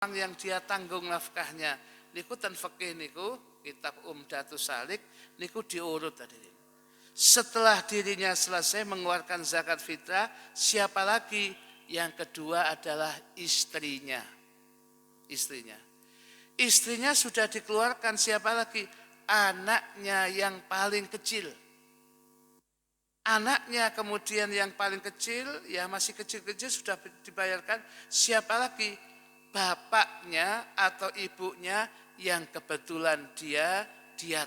orang yang dia tanggung nafkahnya. Niku ten fikih niku kitab Umdatus Salik niku diurut tadi. Setelah dirinya selesai mengeluarkan zakat fitrah, siapa lagi? Yang kedua adalah istrinya. Istrinya sudah dikeluarkan, siapa lagi? Anaknya yang paling kecil. Anaknya kemudian yang paling kecil, ya masih kecil-kecil sudah dibayarkan, siapa lagi? Bapaknya atau ibunya yang kebetulan dia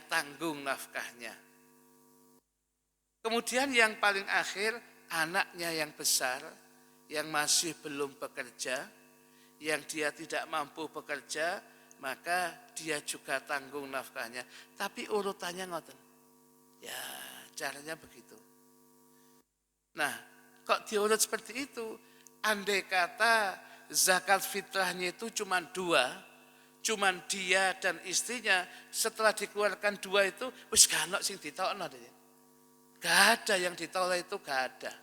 tanggung nafkahnya. Kemudian yang paling akhir, anaknya yang besar, yang masih belum bekerja, yang dia tidak mampu bekerja, maka dia juga tanggung nafkahnya. Tapi urutannya ngoten. Ya, caranya begitu. Nah, kok diurut seperti itu? Andai kata zakat fitrahnya itu cuma dua, cuman dia dan istrinya, setelah dikeluarkan dua itu, wis gak ono sing ditokno deh. Gak ada yang ditolak itu, gak ada.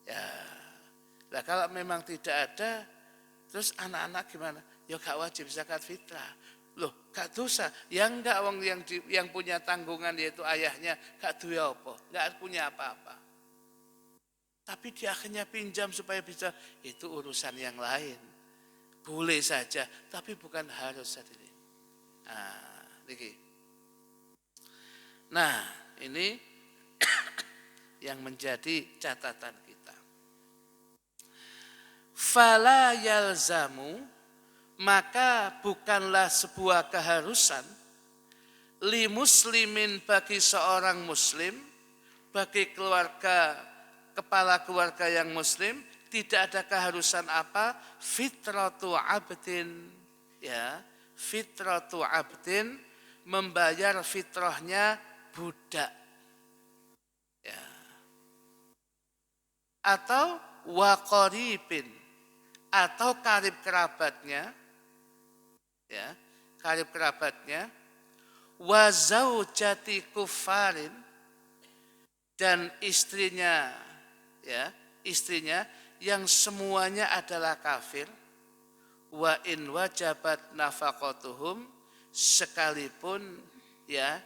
Ya, nah kalau memang tidak ada, terus anak-anak gimana? Ya gak wajib zakat fitrah. Loh, gak dosa. Ya enggak, wong yang punya tanggungan yaitu ayahnya, gak duwe apa, gak punya apa-apa. Tapi dia akhirnya pinjam supaya bisa, itu urusan yang lain. Boleh saja, tapi bukan harus hadirin. Nah, ini yang menjadi catatan kita. Fala yalzamu, maka bukanlah sebuah keharusan li muslimin bagi seorang muslim, bagi kepala keluarga yang muslim, tidak ada keharusan apa? Fitratu abdin, ya, fitratu abdin, membayar fitrahnya budak. Ya. Atau waqaribin, atau karib kerabatnya, ya, karib kerabatnya, wa zaujati kufarin, dan istrinya, ya, istrinya yang semuanya adalah kafir, wa in wajabat nafaqatuhum, sekalipun ya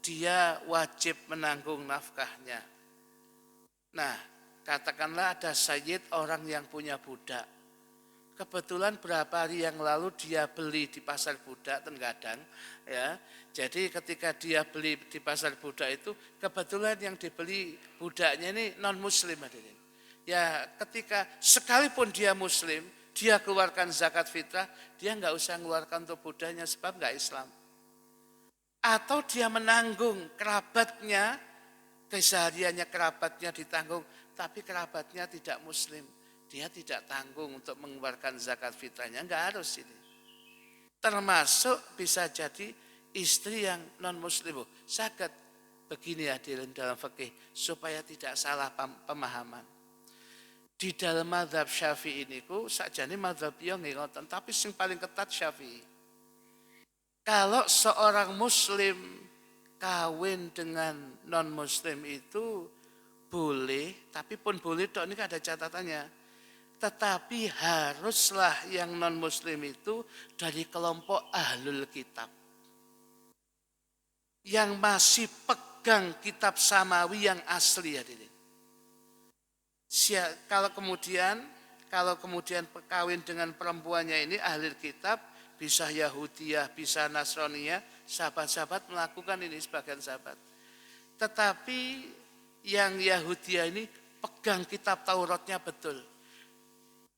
dia wajib menanggung nafkahnya. Nah, katakanlah ada sayyid, orang yang punya budak. Kebetulan berapa hari yang lalu dia beli di pasar budak Tenggadang, ya. Jadi ketika dia beli di pasar budak itu, kebetulan yang dibeli budaknya ini non muslim hadirin. Ya, ketika sekalipun dia muslim, dia keluarkan zakat fitrah, dia nggak usah mengeluarkan untuk budaknya sebab nggak Islam. Atau dia menanggung kerabatnya, kesehariannya kerabatnya ditanggung, tapi kerabatnya tidak muslim, dia tidak tanggung untuk mengeluarkan zakat fitrahnya, enggak harus ini. Termasuk bisa jadi istri yang non muslim. Saged begini hadirin dalam fikih supaya tidak salah pemahaman. Di dalam mazhab Syafi'i niku sakjane mazhab yo nggih ngoten, tapi sing paling ketat Syafi'i. Kalau seorang muslim kawin dengan non muslim itu boleh, tapi pun boleh tok, ini ada catatannya. Tetapi haruslah yang non muslim itu dari kelompok ahlul kitab, yang masih pegang kitab samawi yang asli hadirin. Kalau kemudian kawin dengan perempuannya ini ahli kitab, bisa Yahudiyah, bisa Nasraniyah, sahabat-sahabat melakukan ini, sebagian sahabat. Tetapi yang Yahudiyah ini pegang kitab Tauratnya betul.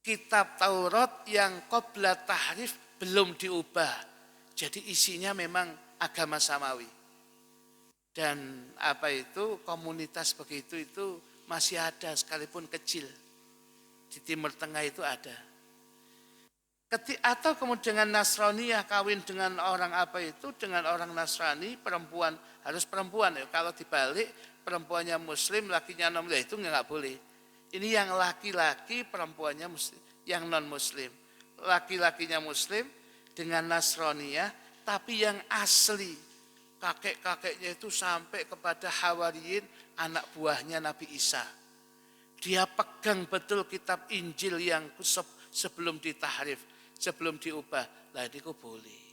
Kitab Taurat yang qabla tahrif belum diubah. Jadi isinya memang agama samawi. Dan komunitas begitu itu masih ada sekalipun kecil. Di Timur Tengah itu ada. Atau kemudian dengan Nasraniyah, kawin dengan orang dengan orang Nasrani, perempuan, harus perempuan ya. Kalau dibalik perempuannya muslim, lakinya non muslim, itu nggak boleh. Ini yang laki-laki, perempuannya muslim, yang non muslim. Laki-lakinya muslim dengan Nasraniyah, tapi yang asli, kakek-kakeknya itu sampai kepada Hawariyin, anak buahnya Nabi Isa. Dia pegang betul kitab Injil yang sebelum ditahrif. sebelum diubah. Lah itu boleh.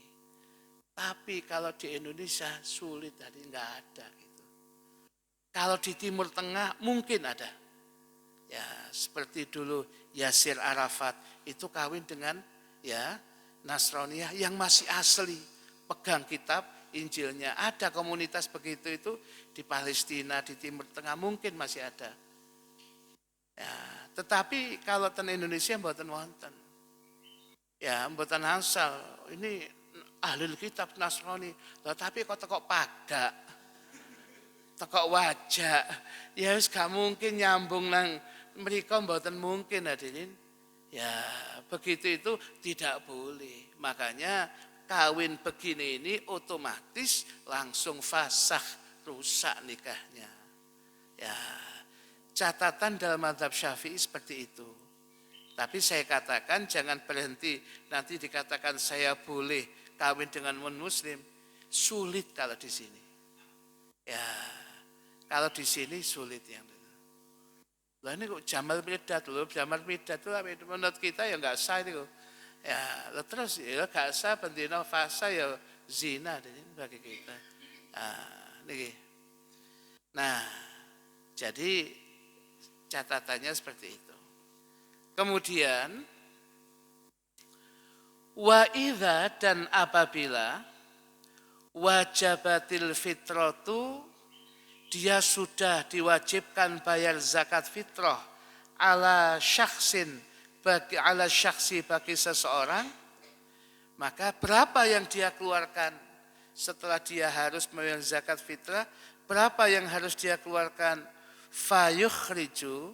Tapi kalau di Indonesia sulit, tadi nggak ada gitu. Kalau di Timur Tengah mungkin ada. Ya, seperti dulu Yasir Arafat itu kawin dengan ya Nasraniyah yang masih asli, pegang kitab Injilnya. Ada komunitas begitu itu di Palestina, di Timur Tengah mungkin masih ada. Ya, tetapi kalau ten Indonesia mboten wonten. Ya, mboten asal. Ini ahli kitab Nasrani. Lah tapi kok tekok pada, tekok wajah. Ya wis gak mungkin nyambung nang mereka mboten mungkin hadirin. Ya, begitu itu tidak boleh. Makanya kawin begini ini otomatis langsung fasakh, rusak nikahnya. Ya, catatan dalam mazhab Syafi'i seperti itu. Tapi saya katakan jangan berhenti nanti dikatakan saya boleh kawin dengan non-muslim. Sulit kalau di sini. Ya, kalau di sini sulit yang itu. Lah ini kok Jamal Mirdad loh, Jamal Mirdad itu menurut kita ya nggak sah itu. Ya, terus ya nggak sah bendina fasa ya zina bagi kita. Nah, jadi catatannya seperti itu. Kemudian wa idza dan apabila wajabatil fitratu dia sudah diwajibkan bayar zakat fitrah ala syakhsin bagi seseorang, maka berapa yang dia keluarkan setelah dia harus membayar zakat fitrah, berapa yang harus dia keluarkan fayukhriju,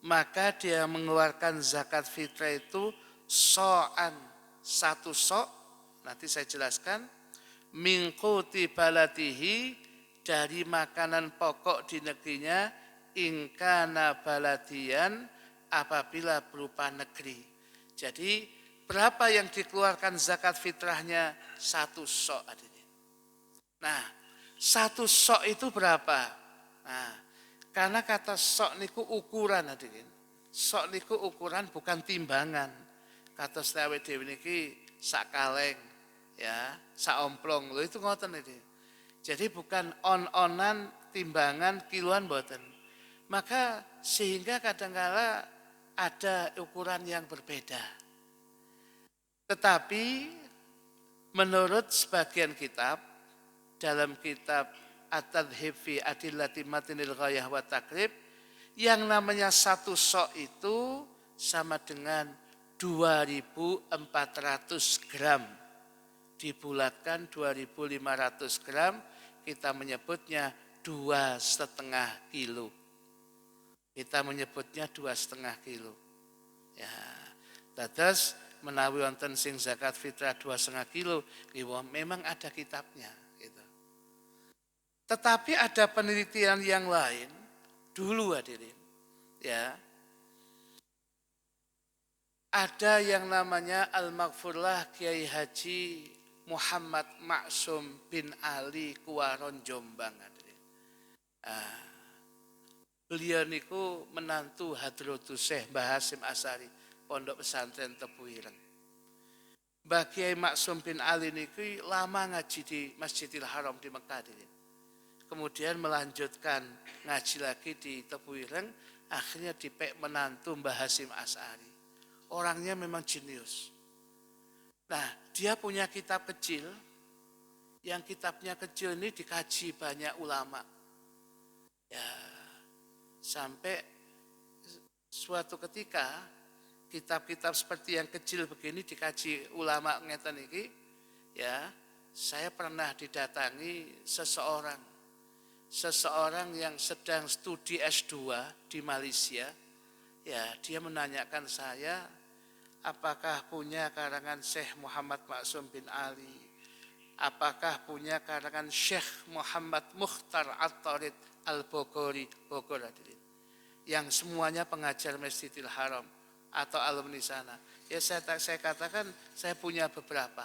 maka dia mengeluarkan zakat fitrah itu so'an, satu so', nanti saya jelaskan, min quti balatihi, dari makanan pokok di negerinya, ingkana baladian, apabila berupa negeri. Jadi berapa yang dikeluarkan zakat fitrahnya? Satu sok. Nah, satu sok itu berapa? Nah, karena kata sok niku ukuran hadirin. Sok niku ukuran bukan timbangan. Kata setawe dewi niki sak kaleng, ya, sak omplong. Lho itu ngoten iki. Jadi bukan on-onan timbangan kiloan boten. Maka sehingga kadang-kala ada ukuran yang berbeda. Tetapi menurut sebagian kitab, dalam kitab At-Tadhhib fi Adillati Matinil Ghayah wa Takrib, yang namanya satu sok itu sama dengan 2.400 gram. Dibulatkan 2.500 gram, kita menyebutnya 2,5 kilo. Kita menyebutnya 2,5 kilo. Ya, dados menawi wonten sing zakat fitrah 2,5 kilo, memang ada kitabnya. Gitu. Tetapi ada penelitian yang lain dulu hadirin. Ya, ada yang namanya Al-Maghfurlah Kiai Haji Muhammad Maksum bin Ali Kuwaron Jombang. Beliau niku menantu Hadratus Syekh Mbah Hasyim Asy'ari, Pondok Pesantren Tebu Ireng. Mbah Kiai Maksum bin Ali niku lama ngaji di Masjidil Haram di Mekah. Kemudian melanjutkan ngaji lagi di Tebu Ireng, akhirnya dipek menantu Mbah Hasyim Asy'ari. Orangnya memang jenius. Nah, dia punya kitab kecil, yang kitabnya kecil ini dikaji banyak ulama. Ya, sampai suatu ketika kitab-kitab seperti yang kecil begini dikaji ulama ngeten iki, ya, saya pernah didatangi seseorang yang sedang studi S2 di Malaysia. Ya, dia menanyakan saya, apakah punya karangan Syekh Muhammad Maksum bin Ali? Apakah punya karangan Syekh Muhammad Mukhtar At-Tarid Al-Bogori, Bogor hadirin, yang semuanya pengajar Masjidil Haram atau alumni sana? Ya saya katakan saya punya beberapa.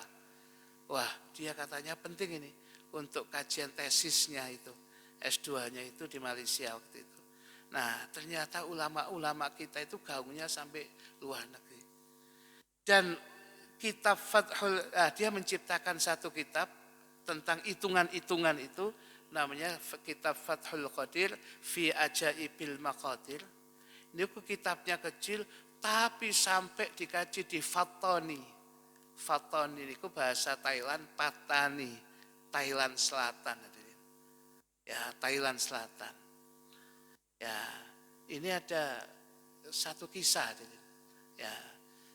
Wah, dia katanya penting ini untuk kajian tesisnya itu, S2-nya itu di Malaysia waktu itu. Nah, ternyata ulama-ulama kita itu gaungnya sampai luar negeri. Dan kitab dia menciptakan satu kitab tentang hitungan-hitungan itu, namanya kitab Fathul Qadir fi Ajaibil Maqadir. Ini kitabnya kecil, tapi sampai dikaji di Fatoni. Fatoni itu bahasa Thailand, Patani, Thailand Selatan. Ya, Thailand Selatan. Ya, ini ada satu kisah. Ya,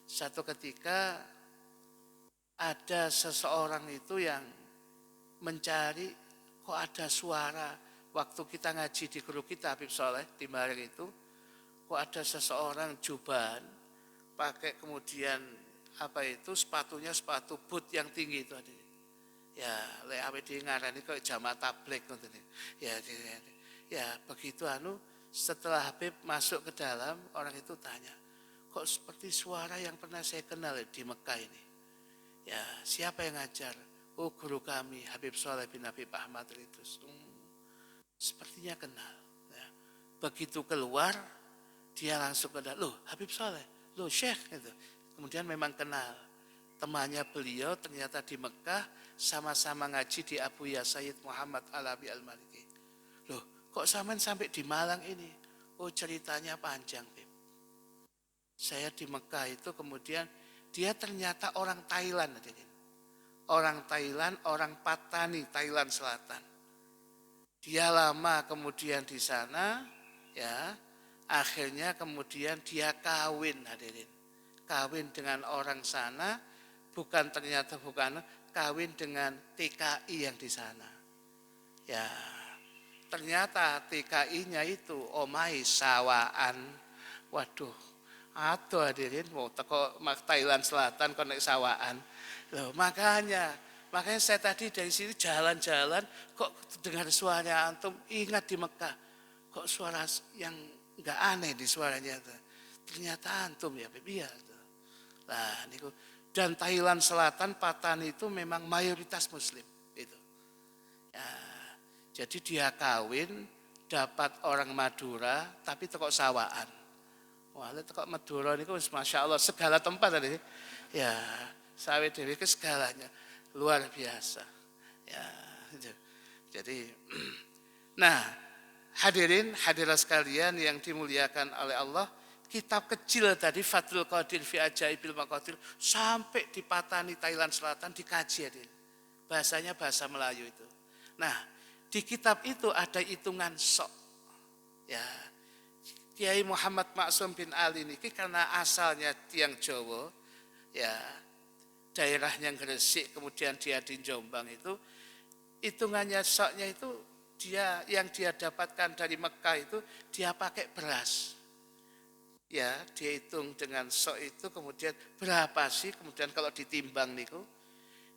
satu ketika ada seseorang itu yang mencari, kok ada suara waktu kita ngaji di guru kita Habib Soleh di Malang itu, kok ada seseorang jubahan pakai kemudian sepatunya sepatu boot yang tinggi itu. Ya, lek awake dhewe ngarani kok jamaah tabligh ngoten. Ya, begitu setelah Habib masuk ke dalam, orang itu tanya, kok seperti suara yang pernah saya kenal di Mekah ini. Ya, siapa yang ngajar? Oh, guru kami Habib Soleh bin Habib Ahmad Ridus. Sepertinya kenal. Ya. Begitu keluar, dia langsung kenal, loh Habib Soleh, loh Syekh gitu. Kemudian memang kenal. Temannya beliau ternyata di Mekah sama-sama ngaji di Abu Ya Sayyid Muhammad Alawi Al-Maliki. Loh, kok sampai di Malang ini? Oh, ceritanya panjang, Beb. Saya di Mekah itu kemudian dia ternyata orang Thailand. Orang Thailand, orang Patani, Thailand Selatan. Dia lama kemudian di sana, ya. Akhirnya kemudian dia kawin, hadirin. Kawin dengan orang sana, bukan kawin dengan TKI yang di sana. Ya, ternyata TKI-nya itu omai sawaan. Waduh, atau hadirin mau teko Thailand Selatan konek sawaan. Loh, makanya saya tadi dari sini jalan-jalan kok dengar suaranya antum, ingat di Mekah. Kok suara yang enggak aneh di suaranya itu. Ternyata antum ya, Bibi ya. Nah, niku dan Thailand Selatan Patani itu memang mayoritas Muslim itu. Ya, jadi dia kawin dapat orang Madura tapi tekok sawaan. Wah, tekok Madura niku masya Allah segala tempat tadi. Ya, sawit dewi ke segalanya luar biasa. Ya, jadi nah, hadirat sekalian yang dimuliakan oleh Allah, kitab kecil tadi Fathul Qadir fi Ajaibil Maqadir sampai di Patani Thailand Selatan dikaji hadirin. Bahasanya bahasa Melayu itu. Nah, di kitab itu ada hitungan sok. Ya. Kiai Muhammad Maksum bin Ali ini karena asalnya tiang Jawa, ya. Daerahnya Gresik, kemudian dia di Jombang itu, hitungannya soknya itu yang dia dapatkan dari Mekah itu dia pakai beras. Ya, dia hitung dengan sok itu kemudian berapa sih, kemudian kalau ditimbang niku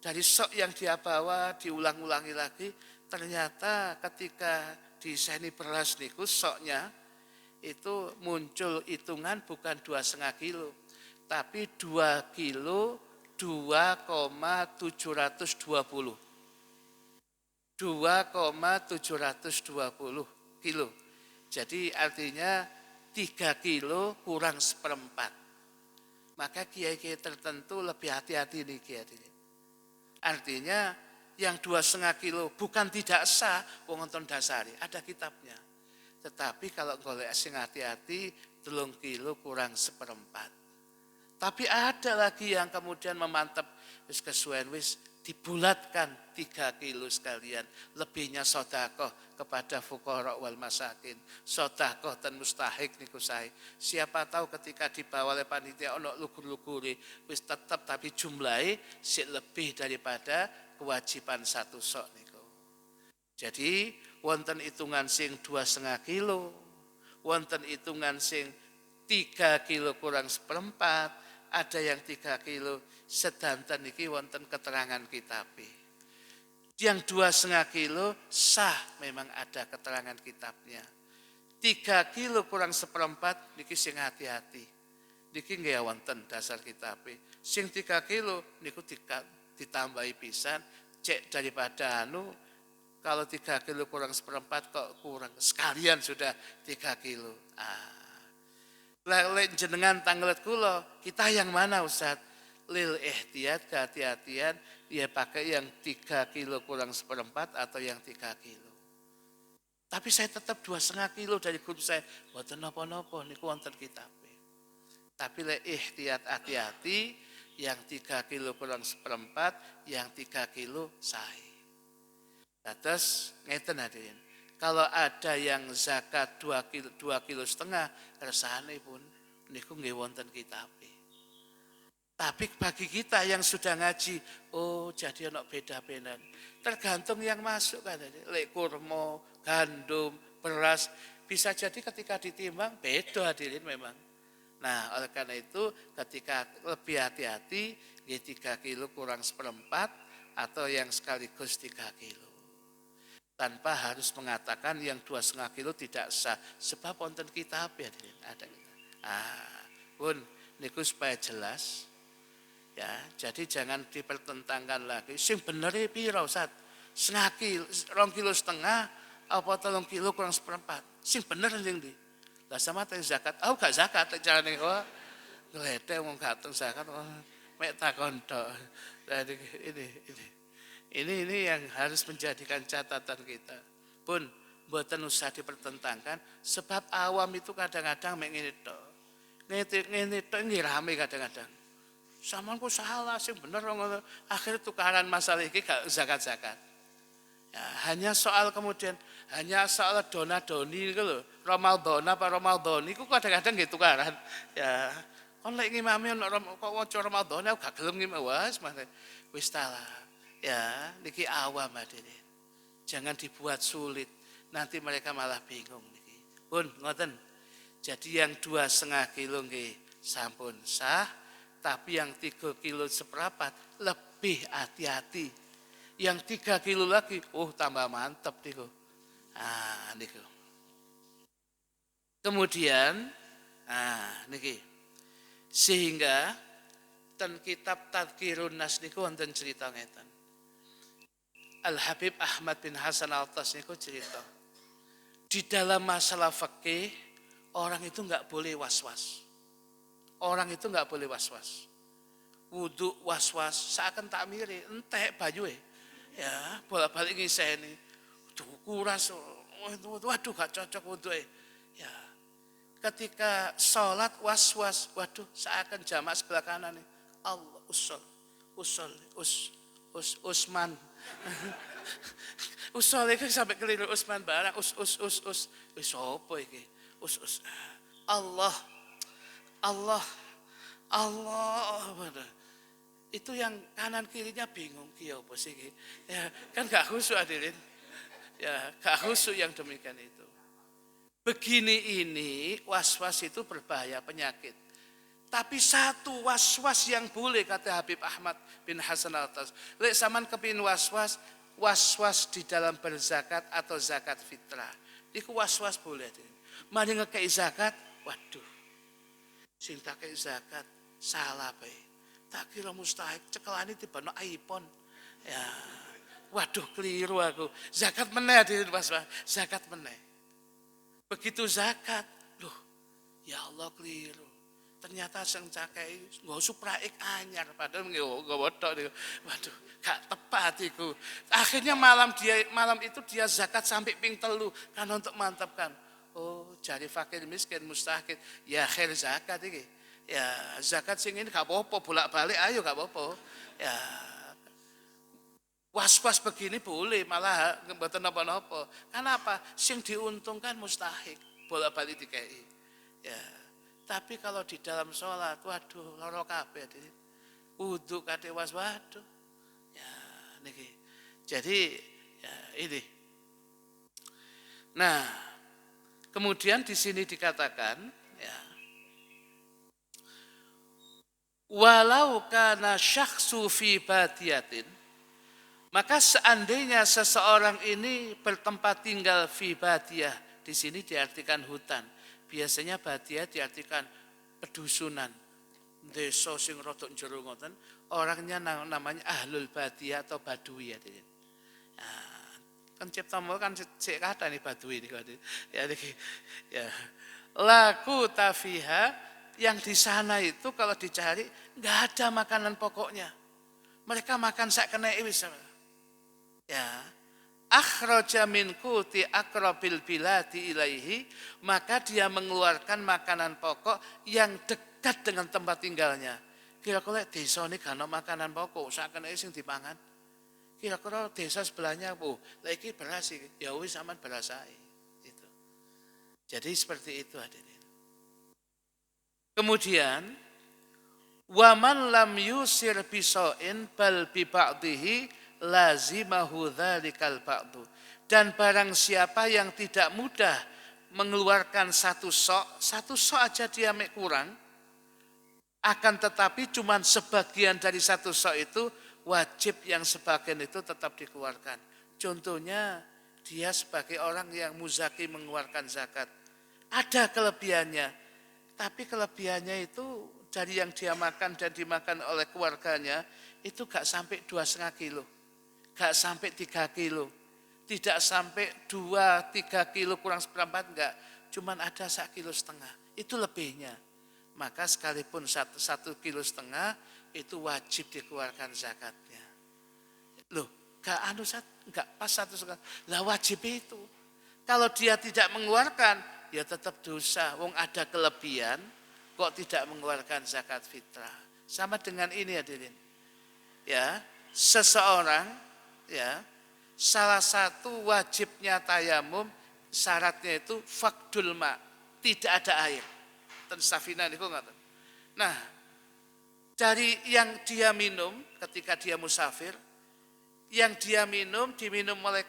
dari sok yang dia bawa diulang-ulangi lagi, ternyata ketika diseni beras niku soknya itu muncul hitungan bukan 2,5 kilo tapi 2 kilo 2,720 kilo. Jadi artinya 3 kilo kurang seperempat. Maka kiai-kiai tertentu lebih hati-hati nih kiai. Artinya yang 2,5 kilo bukan tidak sah, wong nonton dasari, ada kitabnya. Tetapi kalau golek sing hati-hati 3 kilo kurang seperempat. Tapi ada lagi yang kemudian memantap wis kesuwen wis dibulatkan 3 kilo sekalian, lebihnya sedekah kepada fuqara wal masakin, sedekah dan mustahik niku sae. Siapa tahu ketika dibawa oleh panitia ono lugur-lugure wis tetap tapi jumlahe sik lebih daripada kewajiban satu sok niku. Jadi wonten hitungan sing 2,5 kilo, wonten hitungan sing 3 kilo kurang seperempat, ada yang 3 kilo sedanten iki wonten keterangan kitabe. Yang 2,5 kilo sah memang ada keterangan kitabnya. 3 kilo kurang seperempat niki sing hati-hati. Niki nggih wonten dasar kitabe. Sing 3 kilo niku ditambahi pisan cek daripada kalau 3 kilo kurang seperempat kok kurang sekalian sudah 3 kilo. Lek jenengan tanglet kula, kita yang mana Ustaz? lil ihtiyat, kehati-hatian, ya pakai yang 3 kilo kurang seperempat atau yang 3 kilo. Tapi saya tetap 2,5 kilo dari guru saya, mboten napa-napa niku wonten kitabe. Tapi lek ihtiyat hati-hati, yang 3 kilo kurang seperempat, yang 3 kilo sae. Terus ngeten hadirin. Kalau ada yang zakat 2 kilo setengah, resane pun niku nggih wonten kitabe. Tapi bagi kita yang sudah ngaji, oh jadi ono beda-beda. Tergantung yang masuk kan. Lek kurma, gandum, beras, bisa jadi ketika ditimbang beda hadirin memang. Nah oleh karena itu ketika lebih hati-hati, 3 kilo kurang seperempat atau yang sekaligus 3 kilo. Tanpa harus mengatakan yang 2,5 kilo tidak sah. Sebab wonten kitab hadirin. Ada kita. Pun niku supaya jelas. Ya, jadi jangan dipertentangkan lagi. Sing bener piro Ustaz? 1,5 kilo, 2 kilo setengah, apa 3 kilo kurang seperempat. Sing bener sing ndi? Lah sama teng zakat. Gak zakat carane kok. Ngledek wong gak teng zakat mek takon tok. Ini yang harus menjadikan catatan kita. Pun mboten usah dipertentangkan sebab awam itu kadang-kadang mek ngene tok. Ngene tok nggih rame kadang-kadang. Saman ku salah sih bener akhirnya tukaran masalah ini gak zakat-zakat. Ya, hanya soal dona-doni itu loh. Ramadan apa Ramadan itu kadang-kadang gitu tukaran. Ya, kon lek ngimami kok waca Ramadan aku gak gelem ngimami wis talah. Ya, niki awam hadirin. Jangan dibuat sulit. Nanti mereka malah bingung niki. Pun ngoten. Jadi yang 2,5 kilo nggih sampun sah. Tapi yang 3 kilo seperempat lebih hati-hati. Yang 3 kilo lagi, tambah mantap niku. Niku. Kemudian, niki. Sehingga ten kitab Tadhkirun Nas niku wonten cerita ngeten. Al Habib Ahmad bin Hasan Al-Tas niku cerita. Di dalam masalah fikih orang itu enggak boleh was-was. Orang itu enggak boleh was-was. Wudu was-was, seakan tak miri, entek banyue. Ya, bolak-balik ngiseni. Kuras, waduh gak cocok wudu'e. Ya. Ketika sholat was-was, waduh seakan jamak sebelah kanan nih. Allah Usman. Usul iki sampai keliru Usman barang wis apa iki? Allah. Itu yang kanan kirinya bingung ki apa sih ki? Ya, kan gak khusyuk hadirin. Ya, gak khusyuk yang demikian itu. Begini ini was-was itu berbahaya penyakit. Tapi satu was-was yang boleh kata Habib Ahmad bin Hasan Al-Tas. Lek sampean kepin was-was di dalam berzakat atau zakat fitrah. Iku was-was boleh. Mari ngekei zakat, waduh. Sing tak kei zakat salah bae. Tak kira mustahik cekelane tibano iPhone. Ya. Waduh keliru aku. Zakat meneh di was-was. Zakat meneh. Begitu zakat, loh. Ya Allah keliru. Ternyata sing cakai nggo supraik anyar padahal nggo tok niku. Waduh, gak tepat iku. Akhirnya malam itu dia zakat sampai ping 3 kan untuk mantapkan. Oh, jari fakir miskin mustahik. Ya khair zakat iki. Ya, zakat sing ini gak apa-apa bolak-balik ayo gak apa-apa. Ya. Was-was begini boleh malah mboten napa-napa. Kenapa? Sing diuntungkan mustahik bolak-balik dikei. Ya. Tapi kalau di dalam sholat, waduh, loro kabeh. Wudu kate waduh. Ya, niki. Jadi, ya ini. Nah, kemudian di sini dikatakan, ya. Walau kana syakhsu fi badiyatin, maka seandainya seseorang ini bertempat tinggal fi badiyah, di sini diartikan hutan. Biasanya badiyah diartikan pedusunan. Desa sing rodok jero ngoten, orangnya namanya ahlul badiyah atau badui ya. Nah, kan cipta mau kan sik kata nih badui niku. Ya, laku tafiha yang di sana itu kalau dicari nggak ada makanan pokoknya. Mereka makan sak kena wis. Ya. Akhraja min quti aqrabil biladi ilaihi, maka dia mengeluarkan makanan pokok yang dekat dengan tempat tinggalnya. Kira-kira desa ini gak ada makanan pokok, sak kena sing dipangan. Kira-kira desa sebelahnya, lagi beras iki, ya wis aman beras ae. Gitu. Jadi seperti itu hadirin. Kemudian waman lam yusir bisoin bal bi ba'dihi lazimahu dzalikal ba'du. Dan barang siapa yang tidak mudah mengeluarkan satu sok aja dia kurang, akan tetapi cuma sebagian dari satu sok itu wajib yang sebagian itu tetap dikeluarkan. Contohnya dia sebagai orang yang muzaki mengeluarkan zakat. Ada kelebihannya. Tapi kelebihannya itu dari yang dia makan dan dimakan oleh keluarganya itu gak sampai 2,5 kilo. Gak sampai 3 kilo. Tidak sampai 2-3 kilo kurang seperempat enggak. Cuman ada 1,5 kilo. Itu lebihnya. Maka sekalipun 1,5 kilo itu wajib dikeluarkan zakatnya. Loh, enggak pas 1,5. Lah wajib itu. Kalau dia tidak mengeluarkan, ya tetap dosa. Wong ada kelebihan kok tidak mengeluarkan zakat fitrah. Sama dengan ini hadirin. Ya, seseorang ya, salah satu wajibnya tayamum syaratnya itu fakdul ma, tidak ada air. Ten safina niku ngoten. Nah, dari yang dia minum ketika dia musafir, yang dia minum diminum oleh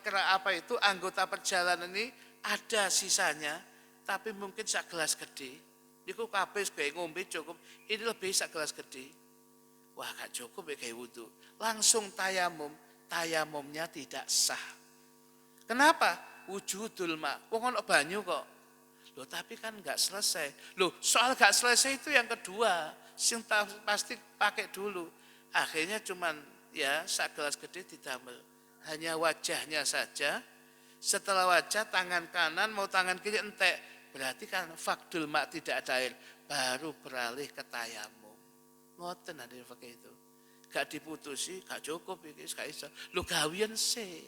anggota perjalanan ini ada sisanya. Tapi mungkin sak gelas gede. Niku kabeh gawe ngombe cukup. Ini lebih sak gelas gede. Wah, gak cukup ya gawe wudu. Langsung tayamum. Tayamumnya tidak sah. Kenapa? Wujudul ma. Wong ono banyu kok. Loh, tapi kan enggak selesai. Loh, soal enggak selesai itu yang kedua. Sing pasti pakai dulu. Akhirnya cuman ya sak gelas gede didamel. Hanya wajahnya saja. Setelah wajah tangan kanan mau tangan kiri entek. Berarti kan fakdul mak tidak ada air, baru beralih ke tayamum. Ngoten hadirin pakai itu. Gak diputusi, gak cukup iki gak iso. Lu gawian sih.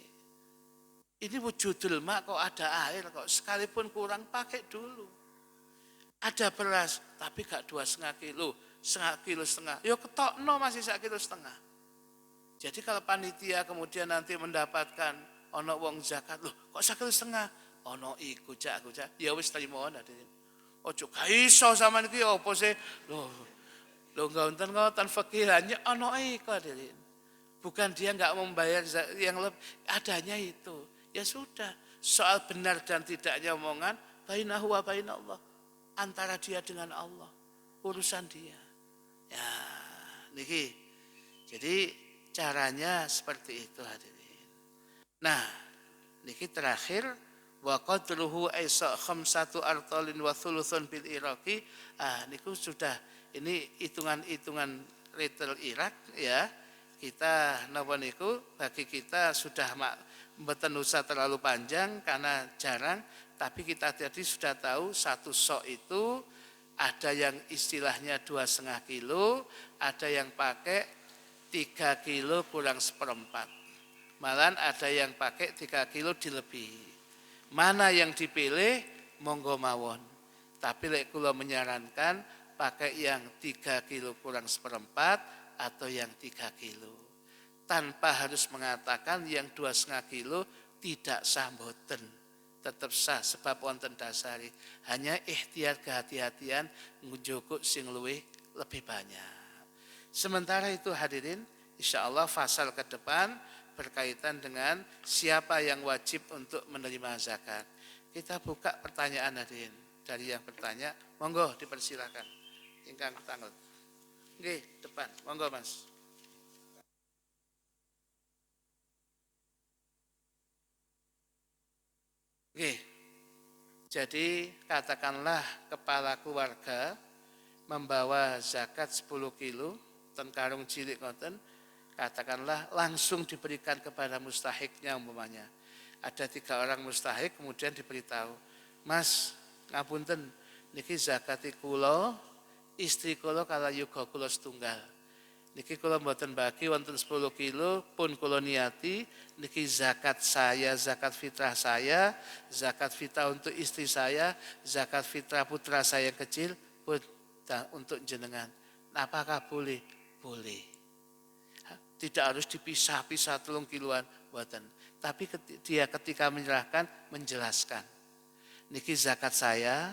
Ini wujudul mak kok ada air kok, sekalipun kurang pakai dulu. Ada beras tapi gak 2,5 kilo, 1,5 kilo. Yo ketokno masih 1,5 kilo. Jadi kalau panitia kemudian nanti mendapatkan ono wong zakat, loh kok 1,5 kilo? Ono iku cak, ya wis trimo hadirin. Ojo gak iso sampean iki opo sih? Lho ngoten fikirannya ono iku hadirin. Bukan dia enggak membayar yang lebih, adanya itu. Ya sudah, soal benar dan tidaknya omongan bainahu wa bainallah. Antara dia dengan Allah. Urusan dia. Ya, niki. Jadi caranya seperti itu hadirin. Nah, niki terakhir wa qadruhu aisa khamsatu artalin wa thuluthun bil iraqi. Niku sudah ini hitungan-hitungan retail Irak ya. Kita napa niku bagi kita sudah mboten usah terlalu panjang karena jarang, tapi kita tadi sudah tahu satu sok itu ada yang istilahnya 2,5 kilo, ada yang pakai 3 kilo kurang seperempat. Malahan ada yang pakai 3 kilo dilebihi. Mana yang dipilih monggo mawon. Tapi lek kula menyarankan pakai yang 3 kilo kurang seperempat atau yang 3 kilo. Tanpa harus mengatakan yang 2,5 kilo tidak sah mboten. Tetap sah sebab wonten dasari. Hanya ikhtiar kehati-hatian njukuk sing lebih banyak. Sementara itu hadirin, insyaallah fasal ke depan berkaitan dengan siapa yang wajib untuk menerima zakat. Kita buka pertanyaan hadirin. Dari yang bertanya, monggo dipersilakan. Ingkang tanggal. Nggih, depan. Monggo Mas. Nggih. Jadi katakanlah kepala keluarga membawa zakat 10 kilo, ten karung cilik ngoten, katakanlah langsung diberikan kepada mustahiknya umpamanya. Ada 3 orang mustahik kemudian diberitahu, Mas, ngapunten niki zakati kula istri kula kala yoga kula setunggal. Niki kula mboten bagi wonten 10 kilo pun kula niati niki zakat saya, zakat fitrah saya, zakat fitrah untuk istri saya, zakat fitrah putra saya yang kecil pun untuk jenengan. Apakah boleh? Boleh. Tidak harus dipisah-pisah 3 kiloan, mboten. Tapi dia ketika menyerahkan menjelaskan. Niki zakat saya,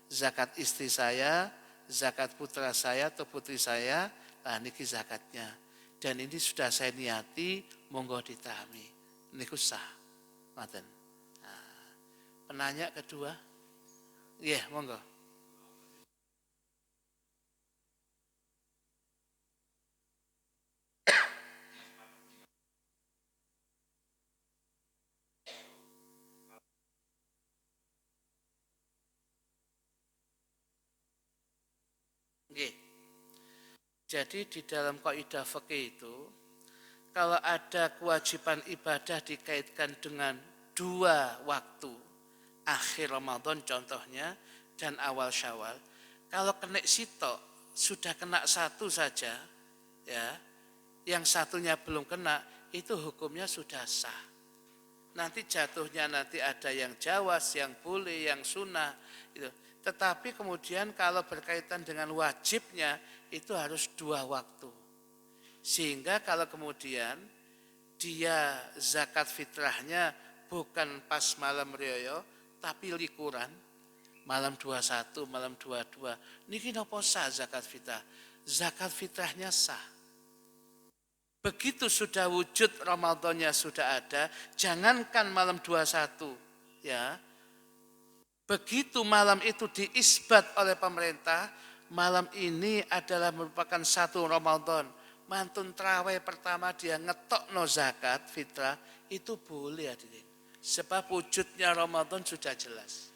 zakat istri saya, zakat putra saya atau putri saya, nah niki zakatnya. Dan ini sudah saya niati, monggo ditami. Niku sah. Ngoten. Nah, penanya kedua. Iya, monggo. Nggih. Jadi di dalam kaidah fikih itu, kalau ada kewajiban ibadah dikaitkan dengan 2 waktu, akhir Ramadan contohnya dan awal Syawal, kalau kena sitok sudah kena satu saja, ya, yang satunya belum kena, itu hukumnya sudah sah. Nanti jatuhnya nanti ada yang jawas, yang boleh, yang sunnah, itu. Tetapi kemudian kalau berkaitan dengan wajibnya itu harus 2 waktu. Sehingga kalau kemudian dia zakat fitrahnya bukan pas malam riyaya tapi likuran, malam 21, malam 22. Niki napa sah zakat fitrah? Zakat fitrahnya sah. Begitu sudah wujud Ramadannya sudah ada, jangankan malam 21, ya. Begitu malam itu diisbat oleh pemerintah, malam ini adalah merupakan 1 Ramadan. Mantun traweh pertama dia ngetok no zakat fitrah, itu boleh hadirin. Sebab wujudnya Ramadan sudah jelas.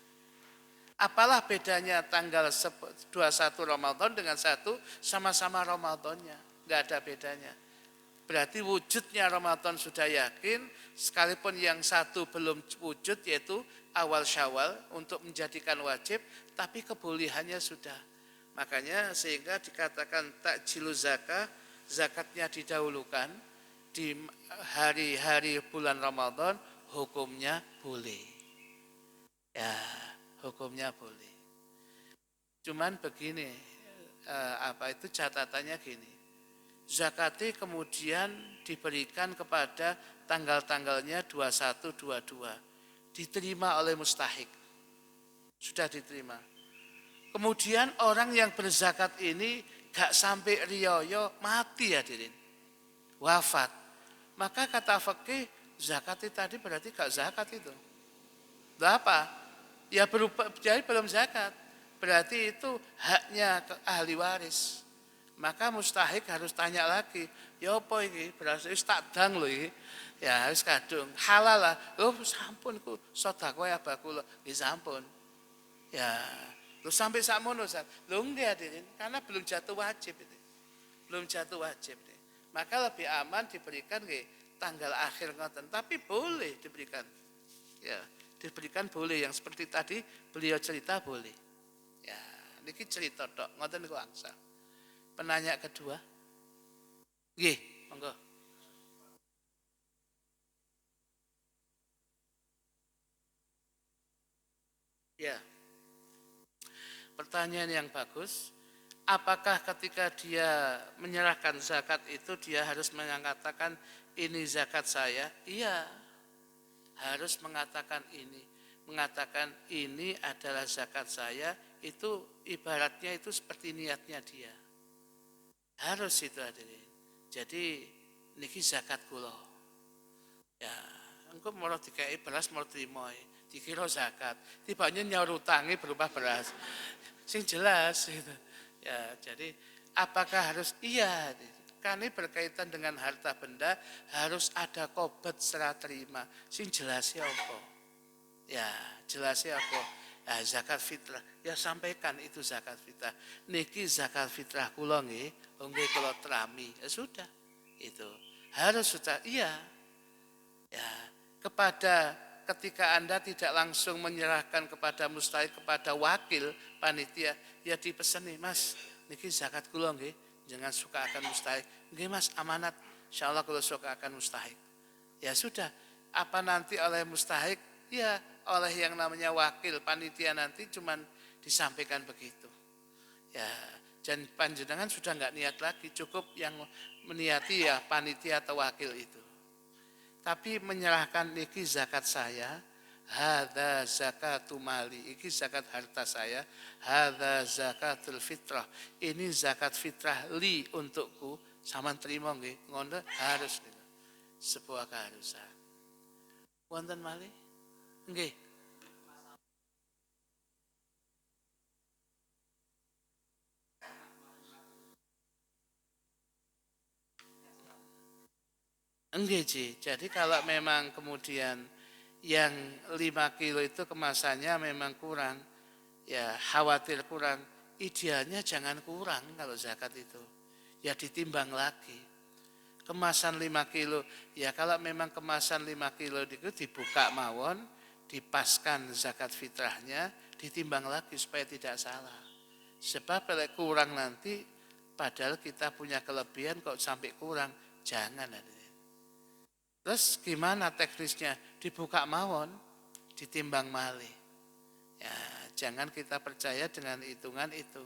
Apalah bedanya tanggal 21 Ramadan dengan 1 sama-sama Ramadannya. Enggak ada bedanya. Berarti wujudnya Ramadan sudah yakin, sekalipun yang 1 belum wujud yaitu awal Syawal untuk menjadikan wajib, tapi kebolehannya sudah. Makanya sehingga dikatakan takjilu zakah, zakatnya didahulukan di hari-hari bulan Ramadan, hukumnya boleh. Ya, hukumnya boleh. Cuman begini, itu catatannya gini. Zakatnya kemudian diberikan kepada tanggal-tanggalnya 21, 22. Diterima oleh mustahik. Sudah diterima. Kemudian orang yang berzakat ini gak sampai riyoyo mati hadirin. Wafat. Maka kata fikih zakat itu tadi berarti gak zakat itu. Lah apa? Ya berupa, jadi belum zakat. Berarti itu haknya ke ahli waris. Maka mustahik harus tanya lagi, ya apa ini? Berarti tak dang loh ini. Ya harus kadung, halal lah. Oh sampun ku, sedekah ya baku loh. Ya sampun. Ya, lu sampai sakmono Ustaz. Lu enggak hadirin, karena belum jatuh wajib itu. Belum jatuh wajib. Maka lebih aman diberikan ke tanggal akhir ngoten, tapi boleh diberikan. Ya, diberikan boleh yang seperti tadi beliau cerita boleh. Ya, niki cerita tok, ngoten niku angsal. Penanya kedua. Nggih, monggo. Ya. Pertanyaan yang bagus. Apakah ketika dia menyerahkan zakat itu dia harus mengatakan ini zakat saya? Iya. Harus mengatakan ini. Mengatakan ini adalah zakat saya, itu ibaratnya itu seperti niatnya dia. Harus itu hadirin. Jadi niki zakat kula. Ya, engko mau dikai beras mau trimo dikira zakat. Tibanya nyaur utangi berupa beras. Sing jelas gitu. Ya, jadi apakah harus iya? Karena berkaitan dengan harta benda harus ada qobat serah terima. Sing jelasnya apa? Ya, jelasnya apa? Ya, zakat fitrah. Ya sampaikan itu zakat fitrah. Niki zakat fitrah kula nggih, nggih kula terami. Ya sudah. Itu. Harus sudah iya. Ya, kepada ketika Anda tidak langsung menyerahkan kepada mustahik kepada wakil panitia, ya dipesan nih, Mas, niki zakat kula nggih, jangan suka akan mustahik. Nggih Mas, amanat. Insyaallah kula suka akan mustahik. Ya sudah, apa nanti oleh mustahik? Ya, oleh yang namanya wakil panitia nanti cuman disampaikan begitu. Ya, dan panjenengan sudah enggak niat lagi, cukup yang meniati ya panitia atau wakil itu. Tapi menyerahkan niki zakat saya, hadza zakatu mali, iki zakat harta saya, hadza zakatul fitrah, ini zakat fitrah li untukku, sama terima nggih, ngono harus gitu. Sebuah keharusan. Wonten malih? Nggih. Enggak Ji, jadi kalau memang kemudian yang 5 kilo itu kemasannya memang kurang, ya khawatir kurang, idealnya jangan kurang kalau zakat itu. Ya ditimbang lagi. Kemasan 5 kilo, ya kalau memang kemasan 5 kilo itu dibuka mawon, dipaskan zakat fitrahnya, ditimbang lagi supaya tidak salah. Sebab kalau kurang nanti, padahal kita punya kelebihan kok sampai kurang, jangan. Terus gimana teknisnya? Dibuka mawon, ditimbang malih. Ya, jangan kita percaya dengan hitungan itu.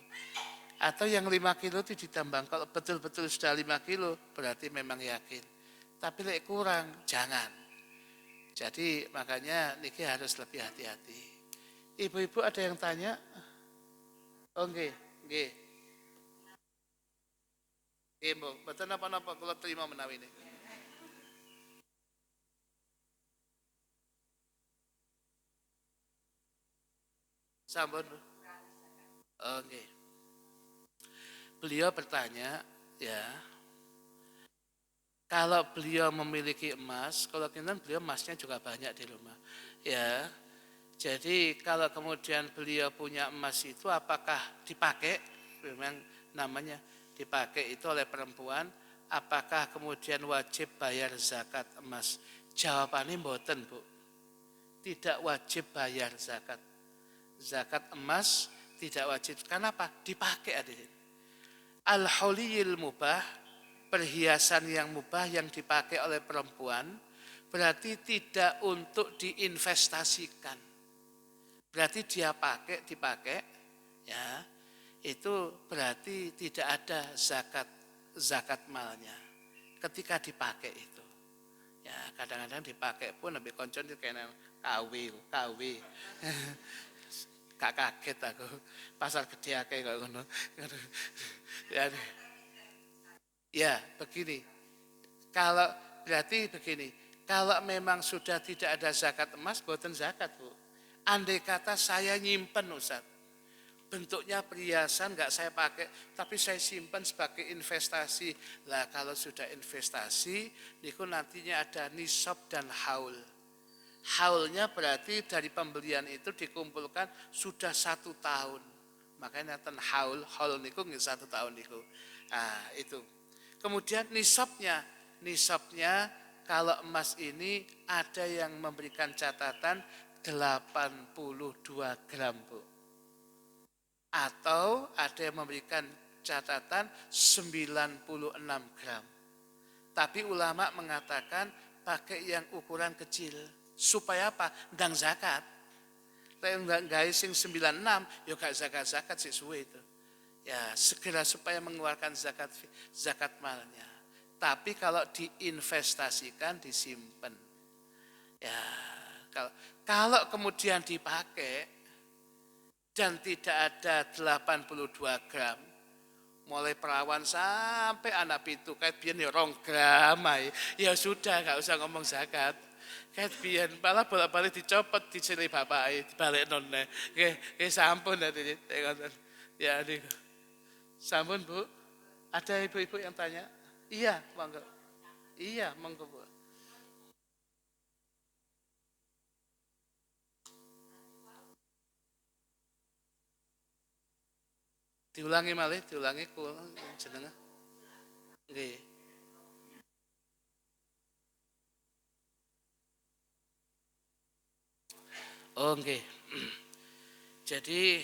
Atau yang 5 kilo itu ditambang. Kalau betul-betul sudah 5 kilo, berarti memang yakin. Tapi lek kurang, jangan. Jadi makanya niki harus lebih hati-hati. Ibu-ibu ada yang tanya? Oh nggih, nggih. Nggih, Mbok. Mboten napa-napa kula terima menawi niki. Sampun. Oke. Beliau bertanya, ya, kalau beliau memiliki emas, kalau kinten beliau emasnya juga banyak di rumah. Ya, jadi kalau kemudian beliau punya emas itu apakah dipakai? Memang namanya dipakai itu oleh perempuan, apakah kemudian wajib bayar zakat emas? Jawabannya mboten, Bu. Tidak wajib bayar zakat. Zakat emas tidak wajib. Kenapa? Dipakai adik. Al-huliyil mubah, perhiasan yang mubah yang dipakai oleh perempuan, berarti tidak untuk diinvestasikan. Berarti dia dipakai, ya, itu berarti tidak ada zakat malnya ketika dipakai itu. Ya, kadang-kadang dipakai pun lebih koncon itu kayak KW. Gak kaget aku, pasar gede akeh kok ngono. Ya, ya, begini. Kalau berarti begini, kalau memang sudah tidak ada zakat emas, boten zakat, Bu. Andai kata saya nyimpen, Ustaz, bentuknya perhiasan nggak saya pakai, tapi saya simpan sebagai investasi. Lah kalau sudah investasi, niku nantinya ada nisab dan haul. Haulnya berarti dari pembelian itu dikumpulkan sudah 1 tahun. Makanya ten haul niku nggih 1 tahun niku. Nah, itu. Kemudian nisabnya kalau emas ini ada yang memberikan catatan 82 gram, Bu. Atau ada yang memberikan catatan 96 gram. Tapi ulama mengatakan pakai yang ukuran kecil. Supaya apa? Ndang zakat. Enggak guys sing 96 ya gak zakat sih suwe itu. Ya, segera supaya mengeluarkan zakat malnya. Tapi kalau diinvestasikan, disimpan. Ya, kalau kemudian dipakai dan tidak ada 82 gram, mulai perawan sampai anak pitu kayak biyen ya 2 gram, ya sudah gak usah ngomong zakat. Kayak biyen malah bolak-balik dicopot diceli bapak dibalik nonne. Oke, sampun tadi. Ya niku. Sampun Bu. Ada ibu-ibu yang tanya? Iya, monggo. Iya, monggo Bu. Diulangi malih, diulangi kula jenenge. Nggih. Oh nggih. Jadi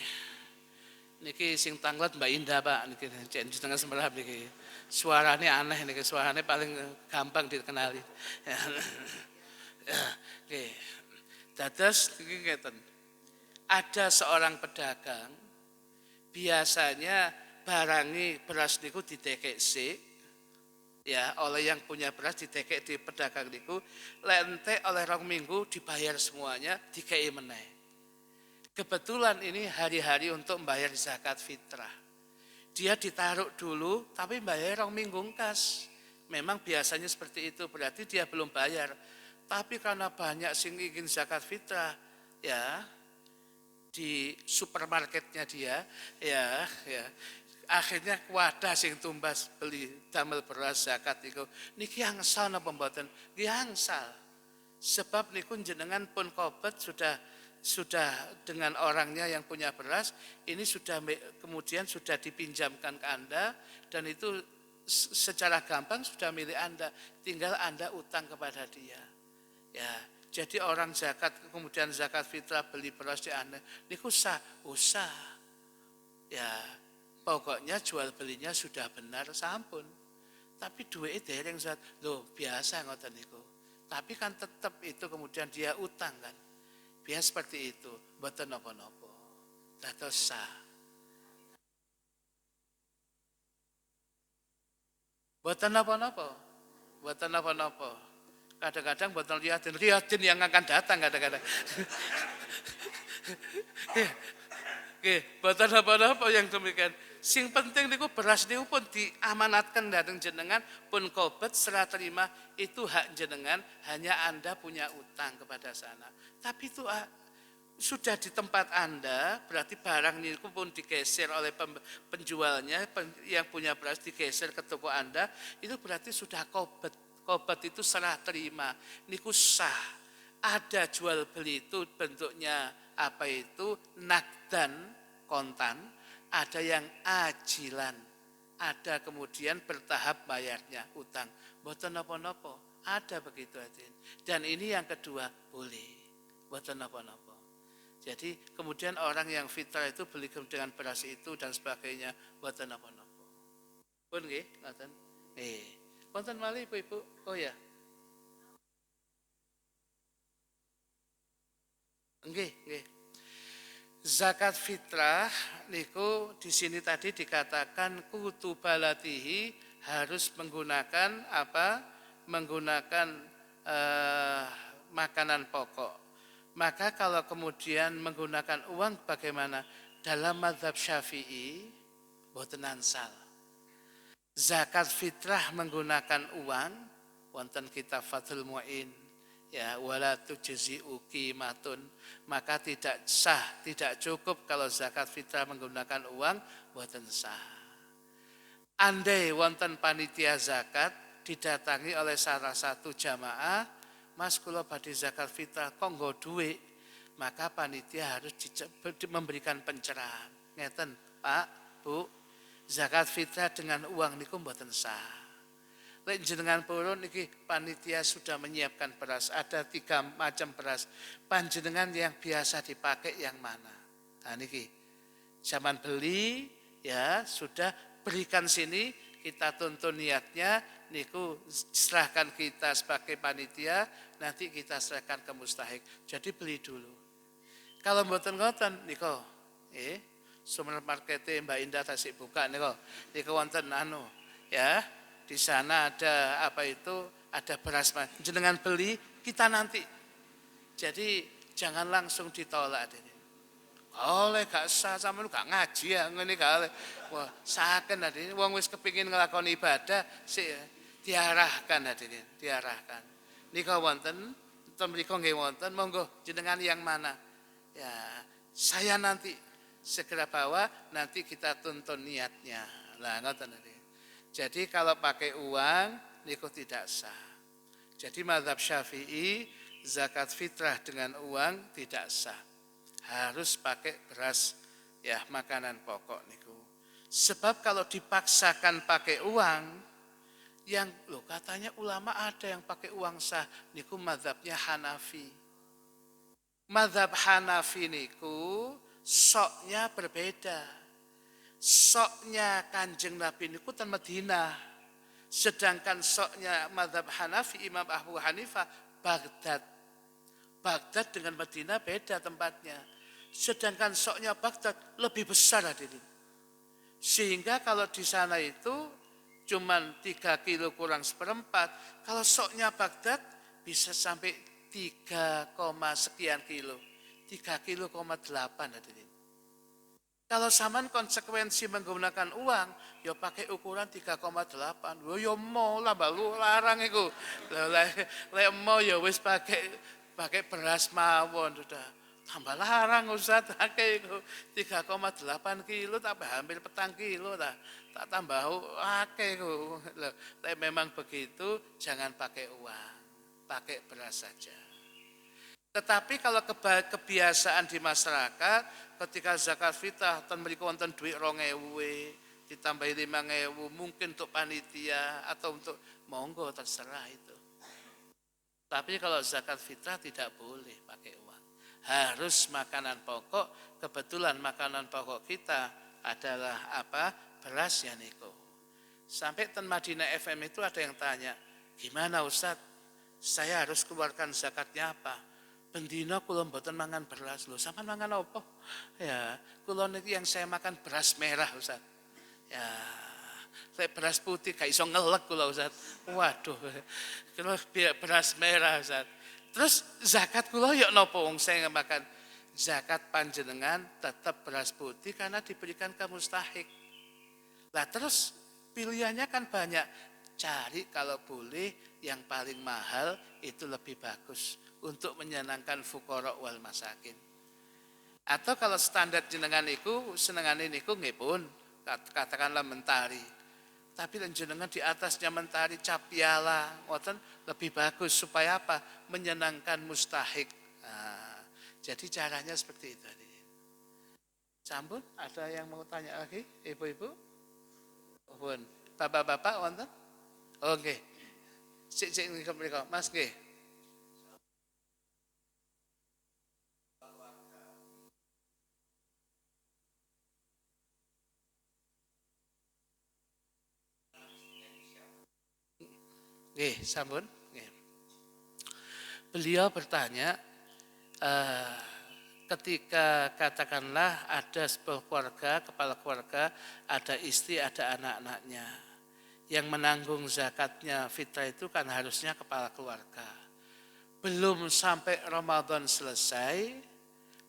Niki sing tanglet Mbak Indah Pak, niki jenengan semerap niki. Suarane aneh niki, suarane paling gampang dikenali. Oke. Dados niki ngeten. Ada seorang pedagang biasanya barangi beras niku ditekek sik ya oleh yang punya beras ditekek di pedagang niku lentek oleh rong minggu dibayar semuanya dikei meneh. Kebetulan ini hari-hari untuk membayar zakat fitrah. Dia ditaruh dulu tapi bayar rong minggu kas. Memang biasanya seperti itu, berarti dia belum bayar. Tapi karena banyak sing ingin zakat fitrah, ya di supermarketnya dia, ya, akhirnya wadah sing tumbas beli damel beras zakat itu. Niki angsal napa mboten? Nggih angsal. Sebab niku jenengan pun kobet sudah dengan orangnya yang punya beras, ini sudah kemudian sudah dipinjamkan ke Anda dan itu secara gampang sudah milik Anda, tinggal Anda utang kepada dia. Ya, jadi orang zakat kemudian zakat fitrah beli beras di Anda, niku usah. Ya, pokoknya jual belinya sudah benar sampun. Tapi duit dereng zat, loh biasa ngoten niku. Tapi kan tetap itu kemudian dia utang kan. Biasa seperti itu, mboten napa-napa. Dados sah. Mboten napa-napa. Mboten napa-napa. Kadang-kadang mboten liatin yang akan datang kadang-kadang. Oke, mboten napa-napa yang demikian. Sing penting niku beras niku pun diamanatkan dateng jenengan pun kobet serah terima itu hak jenengan, hanya Anda punya utang kepada sana. Tapi itu sudah di tempat Anda, berarti barang niku pun digeser oleh penjualnya yang punya beras digeser ke toko Anda, itu berarti sudah kobet. Kobet itu serah terima, niku sah. Ada jual beli itu bentuknya apa itu nakdan kontan, ada yang ajilan, ada kemudian bertahap bayarnya utang. Mboten napa-napa, ada begitu hadirin. Dan ini yang kedua boleh, mboten napa-napa. Jadi kemudian orang yang fitrah itu beli dengan beras itu dan sebagainya, mboten napa-napa. Pun nggih, ngoten. Wonten malih Ibu-ibu. Oh ya. Nggih, nggih. Zakat fitrah niku di sini tadi dikatakan kutubalatihi harus menggunakan apa? Menggunakan makanan pokok. Maka kalau kemudian menggunakan uang bagaimana? Dalam mazhab Syafi'i boten ansal. Zakat fitrah menggunakan uang wonten kitab Fathul Mu'in ya wala tujzi'u qimatun, maka tidak sah, tidak cukup kalau zakat fitrah menggunakan uang boten sah. Andai wonten panitia zakat didatangi oleh salah satu jamaah, Mas kula badhe zakat fitrah konggo duit, maka panitia harus memberikan pencerahan. Ngeten, Pak, Bu, zakat fitrah dengan uang niku mboten sah. Lek jenengan purun niki panitia sudah menyiapkan beras, ada 3 macam beras. Panjenengan yang biasa dipakai yang mana? Nah niki zaman beli ya sudah berikan sini, kita tuntun niatnya, niku serahkan kita sebagai panitia, nanti kita serahkan ke mustahik. Jadi beli dulu. Kalau mboten ngoten niku supermarket Mbak Indah tasik buka niku wonten ya. Di sana ada apa itu, ada beras jenengan beli, kita nanti. Jadi jangan langsung ditolak. Oleh gak sah sampeyan gak ngaji ya ngene gak oleh. Wah, saken hadirin wong wis kepengin nglakoni ibadah sik diarahkan hadirin, diarahkan. Nika wonten, mriku nggih wonten, monggo jenengan yang mana? Ya, saya nanti segera bawa, nanti kita tuntun niatnya. Lah ngoten hadirin. Jadi kalau pakai uang niku tidak sah. Jadi mazhab Syafi'i zakat fitrah dengan uang tidak sah. Harus pakai beras ya makanan pokok niku. Sebab kalau dipaksakan pakai uang yang katanya ulama ada yang pakai uang sah niku mazhabnya Hanafi. Mazhab Hanafi niku soknya berbeda. Soknya Kanjeng Nabi niku ten Madinah. Sedangkan soknya mazhab Hanafi Imam Abu Hanifah Baghdad. Baghdad dengan Madinah beda tempatnya. Sedangkan soknya Baghdad lebih besar hadirin. Sehingga kalau di sana itu cuman 3 kilo kurang seperempat. Kalau soknya Baghdad bisa sampai 3, sekian kilo. 3 kilo, 8 hadirin. Kalau zaman konsekuensi menggunakan uang, ya pakai ukuran 3,8. Ya mau lah balu larang itu. Lek mau ya wis pakai beras mawon sudah. Tambah larang Ustaz, pakai itu 3,8 kilo tambah hampir 4 kilo lah. Tak tambah pakai itu. Tapi memang begitu, jangan pakai uang, pakai beras saja. Tetapi kalau kebiasaan di masyarakat, ketika zakat fitrah, dan mereka wonten duit 2.000, ditambahi 5.000, mungkin untuk panitia atau untuk monggo terserah itu. Tapi kalau zakat fitrah tidak boleh pakai uang. Harus makanan pokok, kebetulan makanan pokok kita adalah apa? Beras ya niko. Sampai ten Madinah FM itu ada yang tanya, gimana Ustadz? Saya harus keluarkan zakatnya apa? Bendina kula mboten mangan beras lho, sampean mangan apa? Ya, kula niki yang saya makan beras merah Ustaz. Ya, saya beras putih gak iso ngelek kula Ustaz. Waduh, kula beras merah Ustaz. Terus zakat kula ya napa wong saya makan zakat panjenengan tetap beras putih karena diberikan ke mustahik. Lah terus pilihannya kan banyak. Cari kalau boleh yang paling mahal itu lebih bagus untuk menyenangkan fuqara wal masakin. Atau kalau standar jenengan niku senengane niku nggih pun katakanlah mentari. Tapi jenengan di atasnya mentari capiala ngoten lebih bagus supaya apa? Menyenangkan mustahik. Nah, jadi caranya seperti itu. Sampun, ada yang mau tanya lagi, ibu-ibu? Pun, bapak-bapak wonten? Oke. Sik niku mriku, Mas nggih. Nggih, sampun. Nggih. Beliau bertanya, ketika katakanlah ada sebuah keluarga, kepala keluarga, ada istri, ada anak-anaknya. Yang menanggung zakatnya fitrah itu kan harusnya kepala keluarga. Belum sampai Ramadan selesai,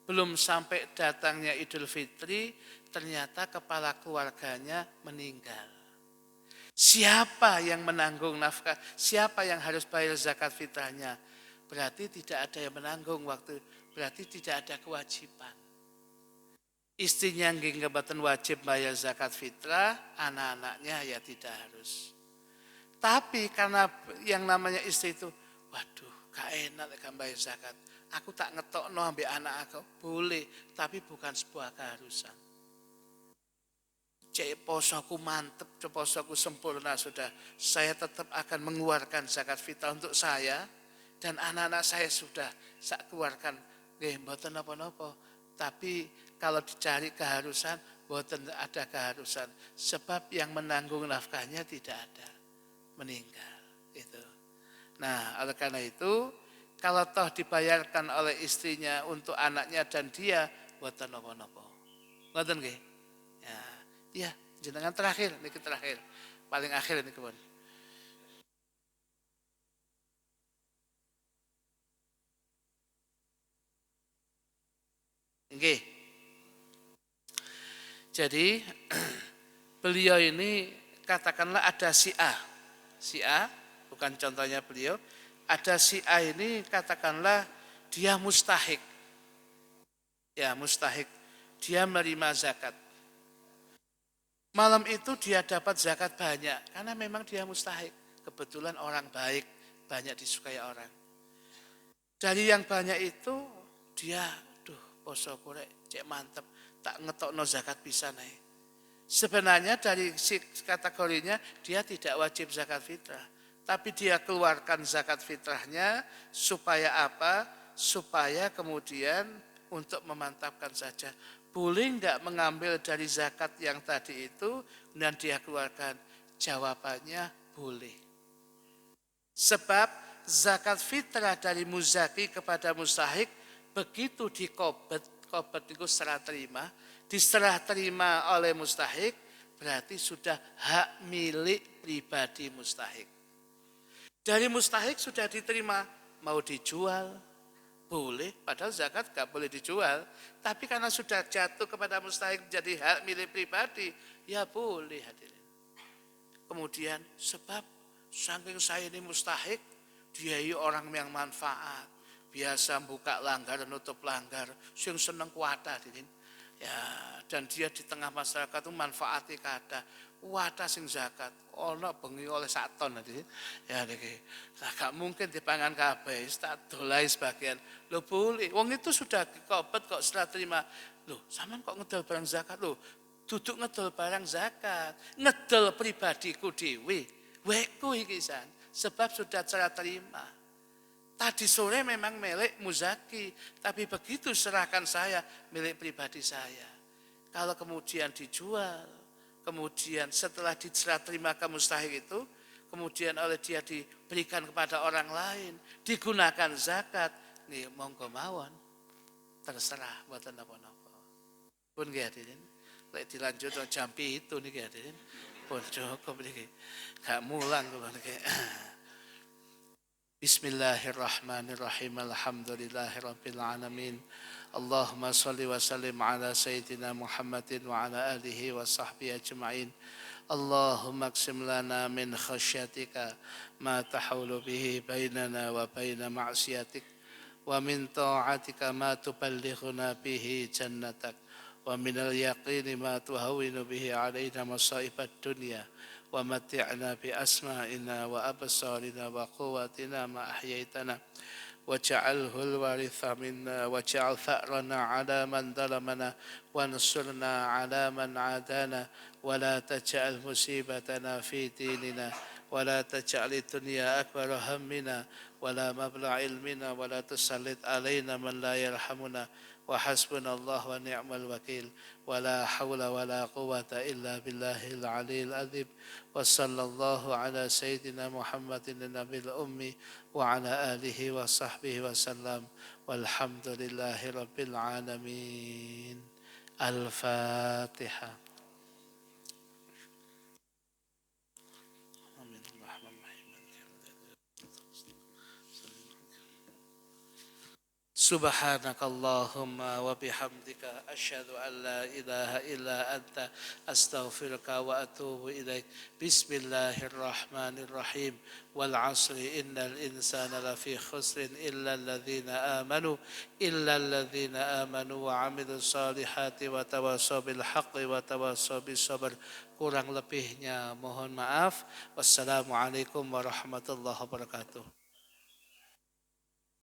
belum sampai datangnya Idul Fitri, ternyata kepala keluarganya meninggal. Siapa yang menanggung nafkah? Siapa yang harus bayar zakat fitrahnya? Berarti tidak ada yang menanggung waktu, berarti tidak ada kewajiban. Istrinya nggih mboten wajib bayar zakat fitrah, anak-anaknya ya tidak harus. Tapi karena yang namanya istri itu, waduh, gak enak gak bayar zakat. Aku tak ngetokno ambek anak aku, boleh, tapi bukan sebuah keharusan. Cek posoku mantep, posoku sempurna sudah. Saya tetap akan mengeluarkan zakat fitrah untuk saya dan anak-anak saya sudah saya keluarkan. Nggih mboten napa-napa. Tapi kalau dicari keharusan, mboten ada keharusan. Sebab yang menanggung nafkahnya tidak ada, meninggal. Itu. Nah, oleh karena itu, kalau toh dibayarkan oleh istrinya untuk anaknya dan dia, mboten napa-napa. Ngoten nggih? Ya, jenengan terakhir, niki terakhir. Paling akhir niki pun. Nggih. Jadi beliau ini katakanlah ada si A. Si A, bukan contohnya beliau. Ada si A ini katakanlah dia mustahik. Ya, mustahik. Dia menerima zakat. Malam itu dia dapat zakat banyak karena memang dia mustahik. Kebetulan orang baik, banyak disukai orang. Dari yang banyak itu dia, poso korek, cek mantep, tak ngetokno zakat bisa naik. Sebenarnya dari kategorinya dia tidak wajib zakat fitrah. Tapi dia keluarkan zakat fitrahnya supaya apa? Supaya kemudian untuk memantapkan saja. boleh enggak mengambil dari zakat yang tadi itu dan dia keluarkan? Jawabannya boleh. Sebab zakat fitrah dari muzaki kepada mustahik begitu dikobet, kobet itu serah terima, diserah terima oleh mustahik, berarti sudah hak milik pribadi mustahik. Dari mustahik sudah diterima, mau dijual, boleh, padahal zakat gak boleh dijual. Tapi karena sudah jatuh kepada mustahik jadi hak milik pribadi, ya boleh hadirin. Kemudian sebab saking saya ini mustahik, dia orang yang manfaat. Biasa buka langgar dan nutup langgar, sing seneng kuata hadirin. Ya, dan dia di tengah masyarakat itu manfaatnya kada. Wata sing zakat, ono bengi oleh 1 ton hadirin. Ya niki. Lah gak mungkin dipangan kabeh, tak dolai sebagian. Loh boleh, wong itu sudah dikobet kok setelah terima. Loh, sampean kok ngedol barang zakat loh? Duduk ngedol barang zakat, ngedol pribadiku dhewe. Weku iki san, sebab sudah serah terima. Tadi sore memang milik muzaki, tapi begitu serahkan saya milik pribadi saya. Kalau kemudian dijual, kemudian setelah diserah terima ke mustahik itu, kemudian oleh dia diberikan kepada orang lain, digunakan zakat, nih monggo mawon, terserah buatan apa-apa. Pun nggih hadirin, lek dilanjut jampi itu nih hadirin, pun cukup niki, gak mulang kula niki. Bismillahirrahmanirrahim. Alhamdulillahirabbil alamin. Allahumma shalli wa sallim ala sayyidina Muhammadin wa ala alihi wa sahbihi ajma'in. Allahumma aqsim lana min khasyatika ma tahulu bihi bainana wa baina ma'siyatik wa min ta'atika ma tuballighuna bihi jannatak wa min al-yaqini ma tuhawwinu bihi alaina masa'ibad dunya ومتعنا بأسمائنا وأبصارنا وقواتنا ما أحييتنا واجعله الوارث منا واجعل ثأرنا على من ظلمنا وانصرنا على من عادانا ولا تجعل مصيبتنا في ديننا ولا تجعل الدنيا أكبر همنا ولا مبلغ علمنا ولا تسلط علينا من لا يرحمنا وحسبنا الله ونعم الوكيل ولا حول ولا قوة إلا بالله العلي العظيم وصلى الله على سيدنا محمد النبي الأمي وعلى آله وصحبه وسلم والحمد لله رب العالمين. الفاتحة. Subhanakallahumma wa bihamdika asyhadu an la ilaha illa anta astaghfiruka wa atubu ilaik. Bismillahirrahmanirrahim. Wal 'asri innal insana lafi khusrin illa alladhina amanu wa 'amilus solihati wa tawassaw bil haqqi wa tawassaw bis sabr. Kurang lebihnya mohon maaf. Wassalamualaikum warahmatullahi wabarakatuh.